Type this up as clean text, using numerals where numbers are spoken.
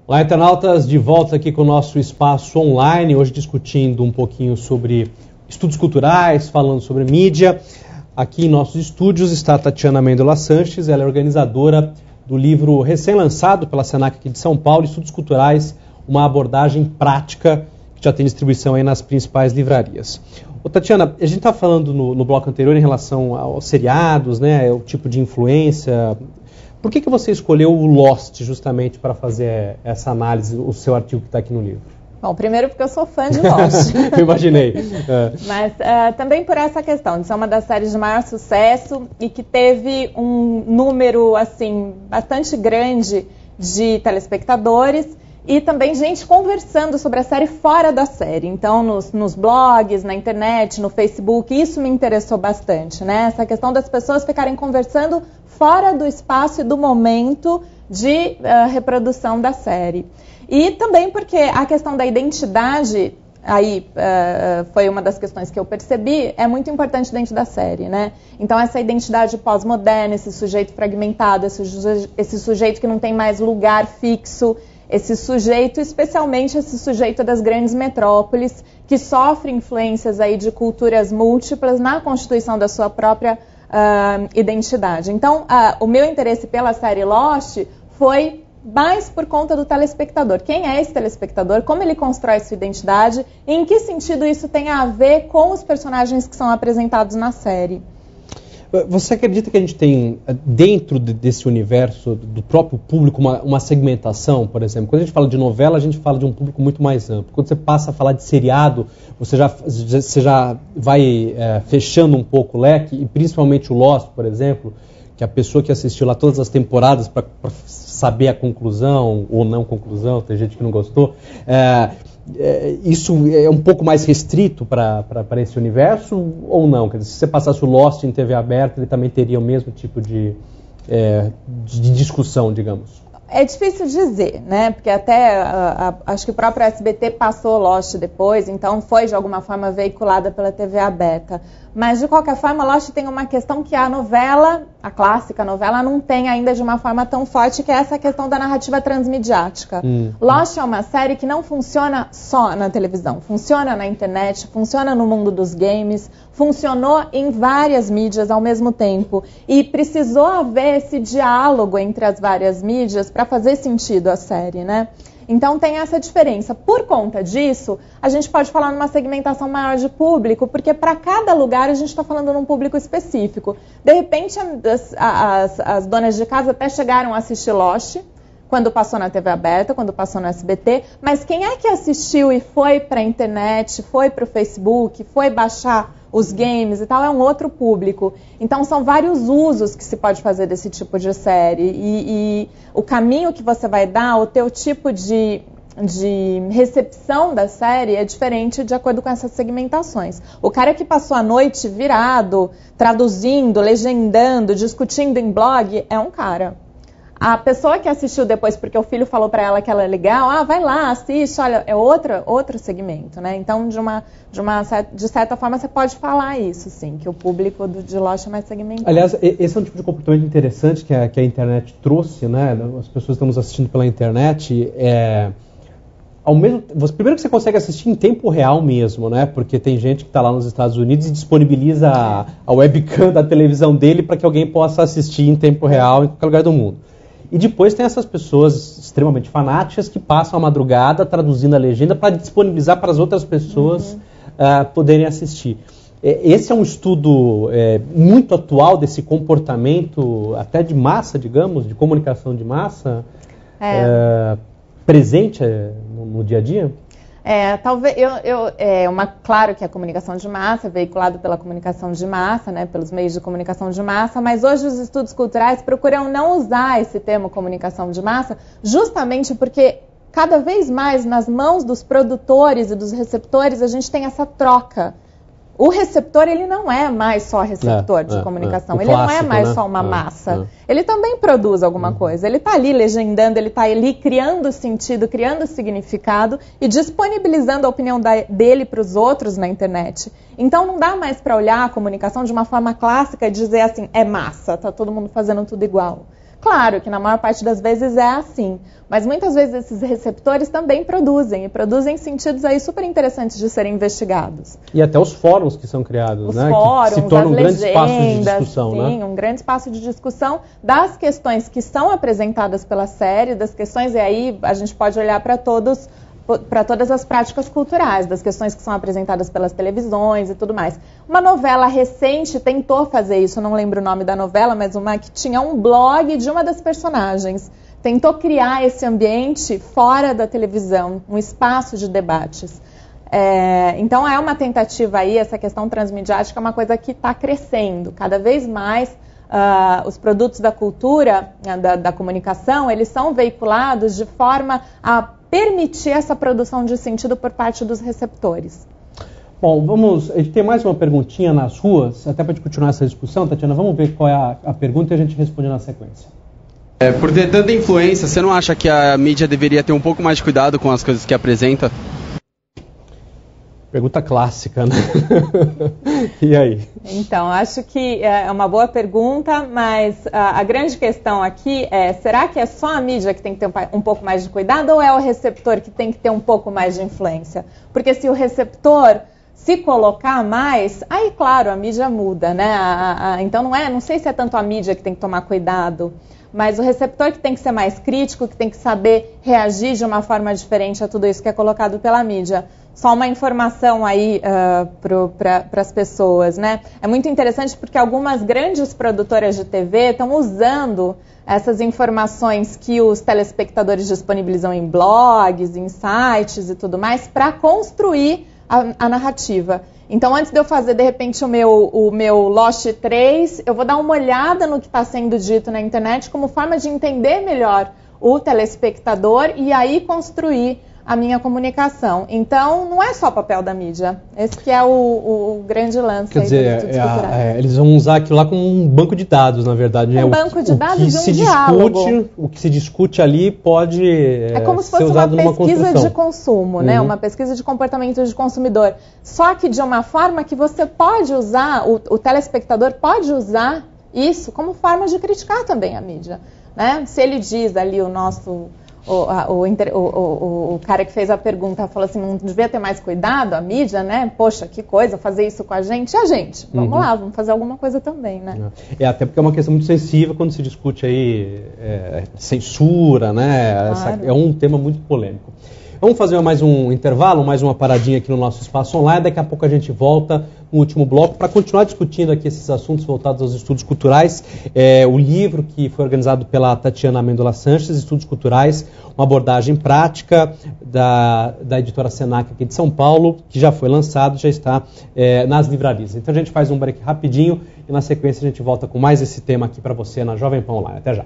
Olá, internautas, de volta aqui com o nosso espaço online, hoje discutindo um pouquinho sobre estudos culturais, falando sobre mídia. Aqui em nossos estúdios está a Tatiana Mendola Sanches, ela é organizadora do livro recém-lançado pela Senac aqui de São Paulo, Estudos Culturais, uma abordagem prática, que já tem distribuição aí nas principais livrarias. Ô, Tatiana, a gente está falando no bloco anterior em relação aos seriados, né, o tipo de influência. Por que você escolheu o Lost justamente para fazer essa análise, o seu artigo que está aqui no livro? Bom, primeiro porque eu sou fã de Lost. Eu imaginei. Mas também por essa questão de ser uma das séries de maior sucesso e que teve um número assim bastante grande de telespectadores e também gente conversando sobre a série fora da série. Então, nos blogs, na internet, no Facebook, isso me interessou bastante, né? Essa questão das pessoas ficarem conversando fora do espaço e do momento de reprodução da série. E também porque a questão da identidade, aí foi uma das questões que eu percebi, é muito importante dentro da série, né? Então essa identidade pós-moderna, esse sujeito fragmentado, esse sujeito que não tem mais lugar fixo, esse sujeito, especialmente esse sujeito das grandes metrópoles, que sofre influências aí de culturas múltiplas na constituição da sua própria identidade. Então, o meu interesse pela série Lost foi mais por conta do telespectador. Quem é esse telespectador? Como ele constrói sua identidade? E em que sentido isso tem a ver com os personagens que são apresentados na série? Você acredita que a gente tem, dentro desse universo do próprio público, uma segmentação, por exemplo? Quando a gente fala de novela, a gente fala de um público muito mais amplo. Quando você passa a falar de seriado, você já vai fechando um pouco o leque, e principalmente o Lost, por exemplo, que a pessoa que assistiu lá todas as temporadas para saber a conclusão ou não conclusão, tem gente que não gostou, isso é um pouco mais restrito para esse universo ou não? Quer dizer, se você passasse o Lost em TV aberta, ele também teria o mesmo tipo de discussão, digamos? É difícil dizer, né? Porque até acho que o próprio SBT passou Lost depois, então foi de alguma forma veiculada pela TV aberta. Mas de qualquer forma, Lost tem uma questão que a novela, a clássica novela, não tem ainda de uma forma tão forte, que é essa questão da narrativa transmediática. Lost é uma série que não funciona só na televisão, funciona na internet, funciona no mundo dos games, funcionou em várias mídias ao mesmo tempo. E precisou haver esse diálogo entre as várias mídias para fazer sentido a série, né? Então tem essa diferença. Por conta disso, a gente pode falar numa segmentação maior de público, porque para cada lugar a gente está falando num público específico. De repente, as donas de casa até chegaram a assistir Lost, quando passou na TV aberta, quando passou no SBT, mas quem é que assistiu e foi para a internet, foi para o Facebook, foi baixar os games e tal, é um outro público. Então são vários usos que se pode fazer desse tipo de série e o caminho que você vai dar, o teu tipo de recepção da série é diferente de acordo com essas segmentações. O cara que passou a noite virado, traduzindo, legendando, discutindo em blog, é um cara. A pessoa que assistiu depois porque o filho falou para ela que ela é legal, vai lá, assiste, olha, é outro segmento, né? Então, de certa forma, você pode falar isso, sim, que o público de Lost é mais segmentado. Aliás, esse é um tipo de comportamento interessante que a internet trouxe, né? As pessoas estão nos assistindo pela internet. Primeiro que você consegue assistir em tempo real mesmo, né? Porque tem gente que está lá nos Estados Unidos e disponibiliza a webcam da televisão dele para que alguém possa assistir em tempo real em qualquer lugar do mundo. E depois tem essas pessoas extremamente fanáticas que passam a madrugada traduzindo a legenda para disponibilizar para as outras pessoas poderem assistir. Esse é um estudo muito atual desse comportamento, até de massa, digamos, de comunicação de massa, presente no dia a dia? Talvez claro que a comunicação de massa é veiculada pela comunicação de massa, né, pelos meios de comunicação de massa, mas hoje os estudos culturais procuram não usar esse termo comunicação de massa, justamente porque cada vez mais nas mãos dos produtores e dos receptores a gente tem essa troca. O receptor, ele não é mais só receptor de comunicação, ele clássico, não é mais só uma massa. Ele também produz alguma coisa, ele está ali legendando, ele está ali criando sentido, criando significado e disponibilizando a opinião dele para os outros na internet. Então não dá mais para olhar a comunicação de uma forma clássica e dizer assim, é massa, está todo mundo fazendo tudo igual. Claro que na maior parte das vezes é assim, mas muitas vezes esses receptores também produzem, e produzem sentidos aí super interessantes de serem investigados. E até os fóruns que são criados, os né? Fóruns, que se tornam um grande espaço de discussão, sim, né? um grande espaço de discussão das questões que são apresentadas pela série, das questões, e aí a gente pode olhar para todas as práticas culturais, das questões que são apresentadas pelas televisões e tudo mais. Uma novela recente tentou fazer isso, eu não lembro o nome da novela, mas uma que tinha um blog de uma das personagens. Tentou criar esse ambiente fora da televisão, um espaço de debates. Então é uma tentativa aí, essa questão transmediática é uma coisa que está crescendo. Cada vez mais os produtos da cultura, da comunicação, eles são veiculados de forma a permitir essa produção de sentido por parte dos receptores. Bom, a gente tem mais uma perguntinha nas ruas, até para continuar essa discussão, Tatiana, vamos ver qual é a pergunta e a gente responde na sequência. Por ter tanta influência, você não acha que a mídia deveria ter um pouco mais de cuidado com as coisas que apresenta? Pergunta clássica, né? E aí? Então, acho que é uma boa pergunta, mas a grande questão aqui é, será que é só a mídia que tem que ter um pouco mais de cuidado ou é o receptor que tem que ter um pouco mais de influência? Porque se o receptor se colocar mais, aí, claro, a mídia muda, né? Então, não sei se é tanto a mídia que tem que tomar cuidado, mas o receptor que tem que ser mais crítico, que tem que saber reagir de uma forma diferente a tudo isso que é colocado pela mídia. Só uma informação aí para as pessoas, né? É muito interessante porque algumas grandes produtoras de TV estão usando essas informações que os telespectadores disponibilizam em blogs, em sites e tudo mais para construir a narrativa. Então, antes de eu fazer, de repente, o meu Lost 3, eu vou dar uma olhada no que está sendo dito na internet como forma de entender melhor o telespectador e aí construir a minha comunicação. Então, não é só papel da mídia. Esse que é o grande lance. Quer dizer, eles vão usar aquilo lá como um banco de dados, na verdade. Um banco de dados e um diálogo. O que se discute ali pode é como se fosse uma pesquisa de consumo, né? Uma pesquisa de comportamento de consumidor. Só que de uma forma que você pode usar, o telespectador pode usar isso como forma de criticar também a mídia, né? Se ele diz ali o cara que fez a pergunta falou assim, não devia ter mais cuidado, a mídia, né? Poxa, que coisa, fazer isso com a gente. E a gente? Vamos lá, vamos fazer alguma coisa também, né? Até porque é uma questão muito sensível quando se discute aí censura, né? Claro. É um tema muito polêmico. Vamos fazer mais um intervalo, mais uma paradinha aqui no nosso espaço online. Daqui a pouco a gente volta no último bloco para continuar discutindo aqui esses assuntos voltados aos estudos culturais. O livro que foi organizado pela Tatiana Amêndola Sanches, Estudos Culturais, uma abordagem prática da editora Senac aqui de São Paulo, que já foi lançado, já está nas livrarias. Então a gente faz um break rapidinho e na sequência a gente volta com mais esse tema aqui para você na Jovem Pan Online. Até já.